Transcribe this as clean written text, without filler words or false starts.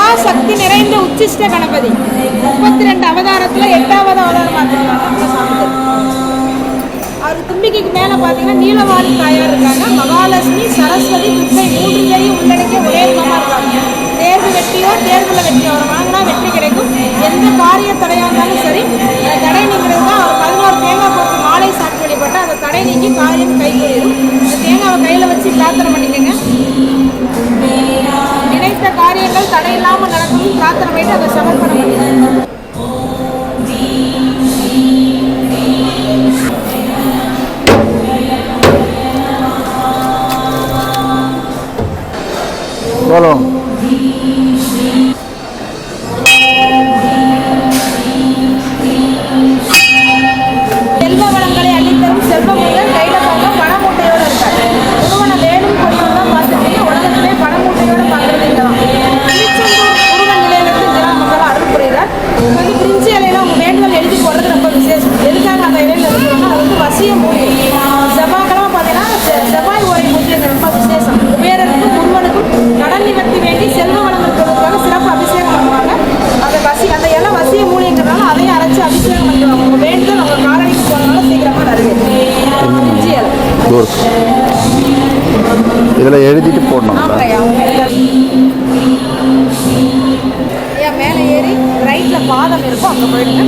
மகாசக்தி நிறைந்த உச்சிஷ்ட கணபதி 32 அவதாரத்துல 8வது அவதாரம் பார்த்துருக்காங்க சாமி. அவர் தும்பிக்கைக்கு மேலே பார்த்தீங்கன்னா நீலவாரி தாயார் இருக்காங்க. மகாலட்சுமி, சரஸ்வதி, துர்க்கை 3 பேரையும் உள்ளடக்கிய ஒரே ரூபமாக இருக்காங்க. தேர்வு வெற்றியோ தேர்தலில் வெற்றியோ அவர் வாங்கினா வெற்றி கிடைக்கும். எந்த காரிய தடையாக இருந்தாலும் சரி, அந்த தடை நீங்கிறது தான். அவர் 11 தேங்காய் போட்டு மாலை சாப்பிட்டு வழிபட்டால் அந்த தடை நீங்கி காரியம் கைகூடிடும். அந்த தேங்காவை கையில் வச்சு பிரார்த்தனை பண்ணிக்கோங்க. நினைத்த காரியங்கள் தடை இல்லாமல் நடக்கணும் பிரார்த்தனை பண்ணிட்டு அதை சமர்ப்பணம் பண்ணிக்கோங்க. बोलो செல்வ வளங்களை அள்ளித்தரும் செல்வமுடன் கையில போங்க பண மூட்டையோட இருக்காரு. முருகனை வேலும் கொடியோட தான் பார்த்துட்டீங்க. உலகத்திலே பண மூட்டையோட பார்க்கறது இல்லதான். திருச்செந்தூர் முருகன் நிலையத்திலிருந்து கிராமங்கள் அருள் புரிகிறார். பிரிஞ்சு இலையில அவங்க வேண்டுதல் எழுதி போடுறது ரொம்ப விசேஷம். எதுக்காக அந்த இலையில இருக்கிறோம்னா அது வந்து வசிய மூலிகை. செவ்வாய்க்கிழமை பார்த்தீங்கன்னா செவ்வாய் உரை பூஜை ரொம்ப விசேஷம். குபேரனுக்கும் முருகனுக்கும் கடன் நிவர்த்தி வேண்டி செல்வ வளங்கள் கொடுக்காக சிறப்பு அபிஷேகம் பண்ணுவாங்க. அந்த இலை வசிய மூலிகைங்கிறதுனால அதையும் அரைச்சி அபிஷேகம் பண்ணுவாங்க. உங்க வேண்டுதல் அவங்க காலடிக்கு போனதுனால சீக்கிரமா நிறைவேறும். பிரிஞ்சி இலை இதில் எழுதிட்டு போடணும். ஏன் மேலே ஏறி ரைட்ல பாதம் இருக்கும், அங்கே போயிடுங்க.